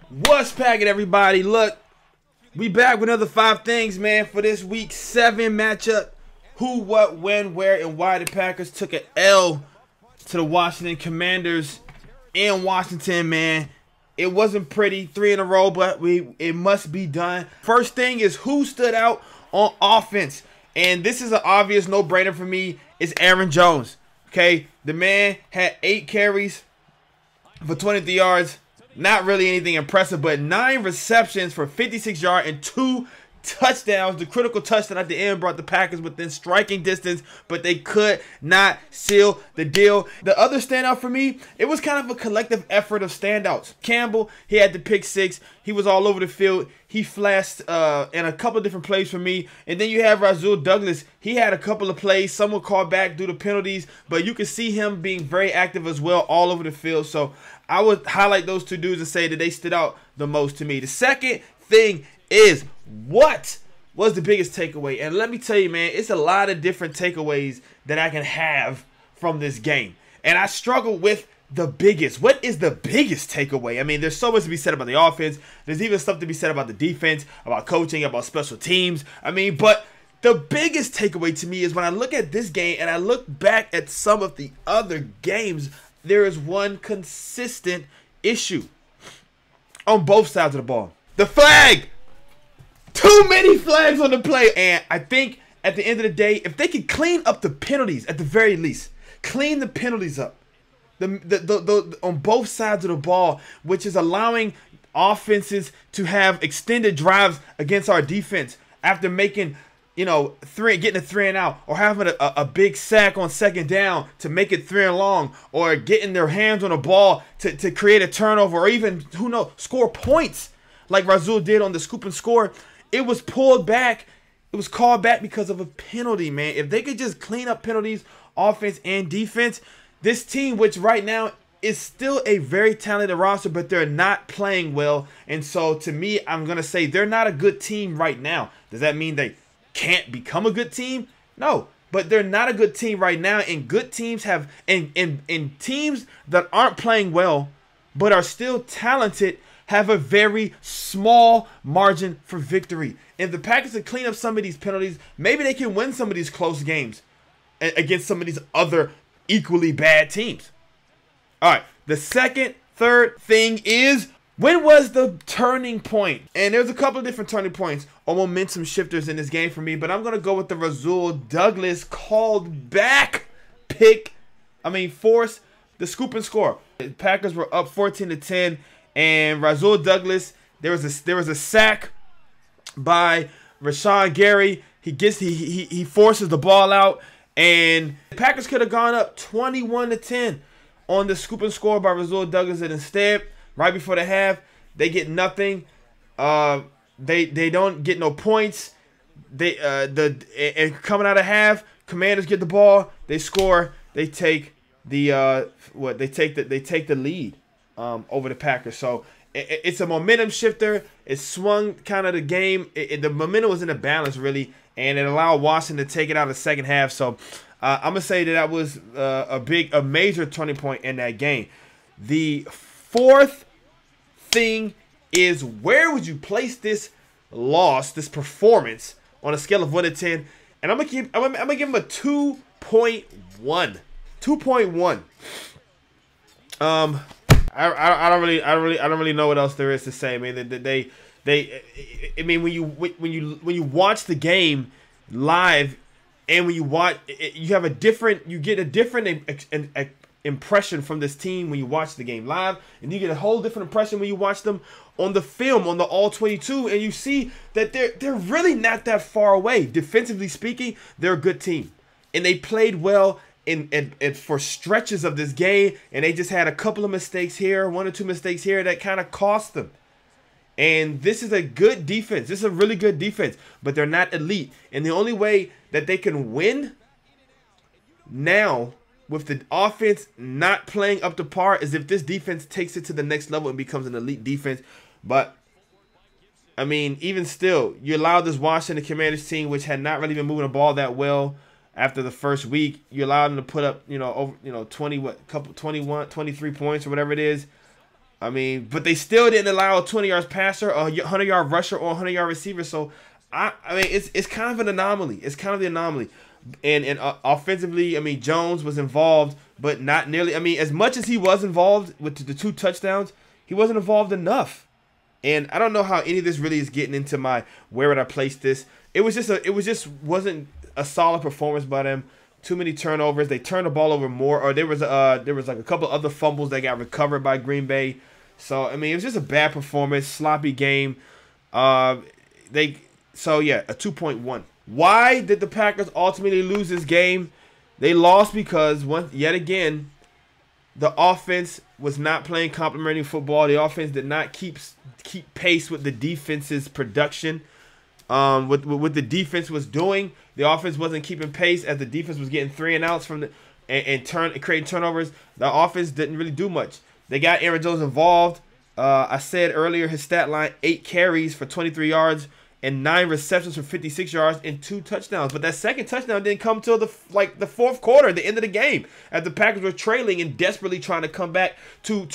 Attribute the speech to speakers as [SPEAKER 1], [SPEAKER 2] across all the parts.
[SPEAKER 1] What's packing, everybody? Look, we back with another 5 things, man, for this week 7 matchup. Who, what, when, where, and why the Packers took an L to the Washington Commanders in Washington, man. It wasn't pretty, 3 in a row, but it must be done. First thing is who stood out on offense. And this is an obvious no-brainer for me. It's Aaron Jones. Okay, the man had 8 carries for 23 yards. Not really anything impressive, but 9 receptions for 56 yards and 2 touchdowns. The critical touchdown at the end brought the Packers within striking distance, but they could not seal the deal. The other standout for me, it was kind of a collective effort of standouts. Campbell, he had the pick 6. He was all over the field. He flashed in a couple of different plays for me. And then you have Rasul Douglas. He had a couple of plays. Some were called back due to penalties, but you can see him being very active as well all over the field. So I would highlight those 2 dudes and say that they stood out the most to me. The second thing is, what was the biggest takeaway? And let me tell you, man, it's a lot of different takeaways that I can have from this game. And I struggle with the biggest. What is the biggest takeaway? I mean, there's so much to be said about the offense. There's even stuff to be said about the defense, about coaching, about special teams. I mean, but the biggest takeaway to me is when I look at this game and I look back at some of the other games, there is one consistent issue on both sides of the ball. The flag! Too many flags on the play. And I think at the end of the day, if they could clean up the penalties at the very least, clean the penalties up on both sides of the ball, which is allowing offenses to have extended drives against our defense after making, you know, getting a 3 and out, or having a big sack on 2nd down to make it 3 and long, or getting their hands on a ball to create a turnover, or even, who knows, score points like Rasul did on the scoop and score. It was pulled back. It was called back because of a penalty, man. If they could just clean up penalties, offense and defense, this team, which right now is still a very talented roster, but they're not playing well. And so, to me, I'm going to say they're not a good team right now. Does that mean they can't become a good team? No, but they're not a good team right now. And good teams have, and teams that aren't playing well but are still talented, have a very small margin for victory. If the Packers can clean up some of these penalties, maybe they can win some of these close games against some of these other equally bad teams. All right, the third thing is, when was the turning point? And there's a couple of different turning points or momentum shifters in this game for me, but I'm going to go with the Rasul Douglas called back force the scoop and score. The Packers were up 14-10. And Rasul Douglas, there was a sack by Rashawn Gary. He forces the ball out, and the Packers could have gone up 21-10 on the scoop and score by Rasul Douglas, and instead, right before the half, they get nothing. They don't get no points. And coming out of half, Commanders get the ball, they score, they take the lead over the Packers. So it's a momentum shifter. It swung kind of the game. The momentum was in a balance, really, and it allowed Washington to take it out in the second half. So I'm gonna say that was a major turning point in that game. The fourth thing is, where would you place this loss, this performance, on a scale of 1 to 10? And I'm gonna give him a 2.1. 2.1. I don't really know what else there is to say. I mean, when you watch the game live, and when you watch, you get a different impression from this team when you watch the game live, and you get a whole different impression when you watch them on the film, on the All 22, and you see that they're really not that far away. Defensively speaking, they're a good team, and they played well and for stretches of this game, and they just had a couple of mistakes here, 1 or 2 mistakes here that kind of cost them. And this is a good defense. This is a really good defense, but they're not elite. And the only way that they can win now with the offense not playing up to par is if this defense takes it to the next level and becomes an elite defense. But I mean, even still, you allowed this Washington Commanders team, which had not really been moving the ball that well, after the first week, you allowed them to put up, over, 23 points or whatever it is. I mean, but they still didn't allow a 20 yards passer, a 100-yard rusher, or a 100-yard receiver. So, I mean, it's kind of an anomaly. It's kind of the anomaly. And offensively, I mean, Jones was involved, but not nearly. I mean, as much as he was involved with the 2 touchdowns, he wasn't involved enough. And I don't know how any of this really is getting into my where would I place this. It just wasn't a solid performance by them. Too many turnovers. They turned the ball over more, or there was like a couple other fumbles that got recovered by Green Bay. So I mean, it was just a bad performance, sloppy game. A 2.1. Why did the Packers ultimately lose this game? They lost because yet again, the offense was not playing complementary football. The offense did not keep pace with the defense's production. What the defense was doing, the offense wasn't keeping pace as the defense was getting 3 and outs from creating turnovers. The offense didn't really do much. They got Aaron Jones involved. I said earlier his stat line: 8 carries for 23 yards and 9 receptions for 56 yards and 2 touchdowns. But that second touchdown didn't come till the fourth quarter, the end of the game, as the Packers were trailing and desperately trying to come back to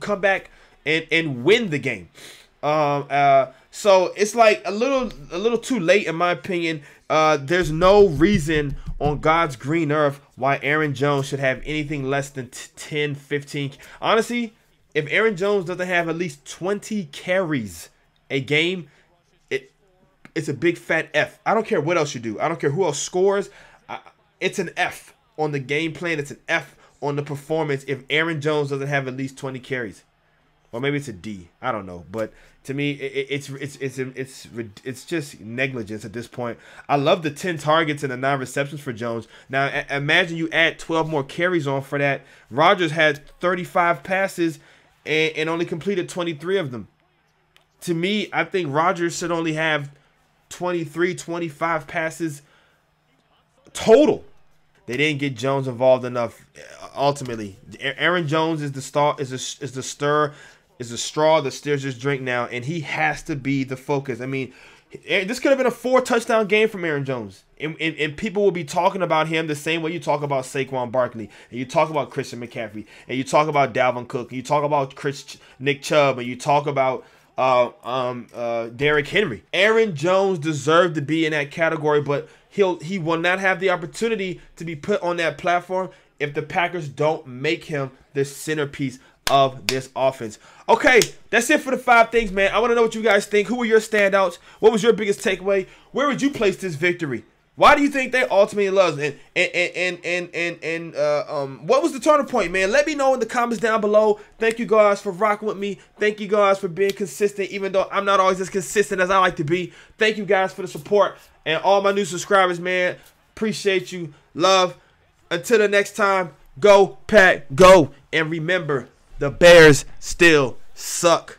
[SPEAKER 1] come back and win the game. So it's like a little too late, in my opinion. There's no reason on God's green earth why Aaron Jones should have anything less than 10, 15. Honestly, if Aaron Jones doesn't have at least 20 carries a game, it's a big fat F. I don't care what else you do. I don't care who else scores. It's an F on the game plan. It's an F on the performance if Aaron Jones doesn't have at least 20 carries. Or maybe it's a D. I don't know. But to me, it's just negligence at this point. I love the 10 targets and the 9 receptions for Jones. Now, imagine you add 12 more carries on for that. Rodgers had 35 passes and only completed 23 of them. To me, I think Rodgers should only have 23, 25 passes total. They didn't get Jones involved enough. Ultimately, Aaron Jones is the straw that stirs this drink now, and he has to be the focus. I mean, this could have been a 4-touchdown game from Aaron Jones, and people will be talking about him the same way you talk about Saquon Barkley, and you talk about Christian McCaffrey, and you talk about Dalvin Cook, and you talk about Nick Chubb, and you talk about Derrick Henry. Aaron Jones deserved to be in that category, but he will not have the opportunity to be put on that platform if the Packers don't make him the centerpiece of this offense. Okay, that's it for the 5 things, man. I want to know what you guys think. Who were your standouts? What was your biggest takeaway? Where would you place this victory? Why do you think they ultimately lost? And what was the turning point, man? Let me know in the comments down below. Thank you guys for rocking with me. Thank you guys for being consistent, even though I'm not always as consistent as I like to be. Thank you guys for the support and all my new subscribers, man. Appreciate you. Love. Until the next time, go Pack, go. And remember, the Bears still suck.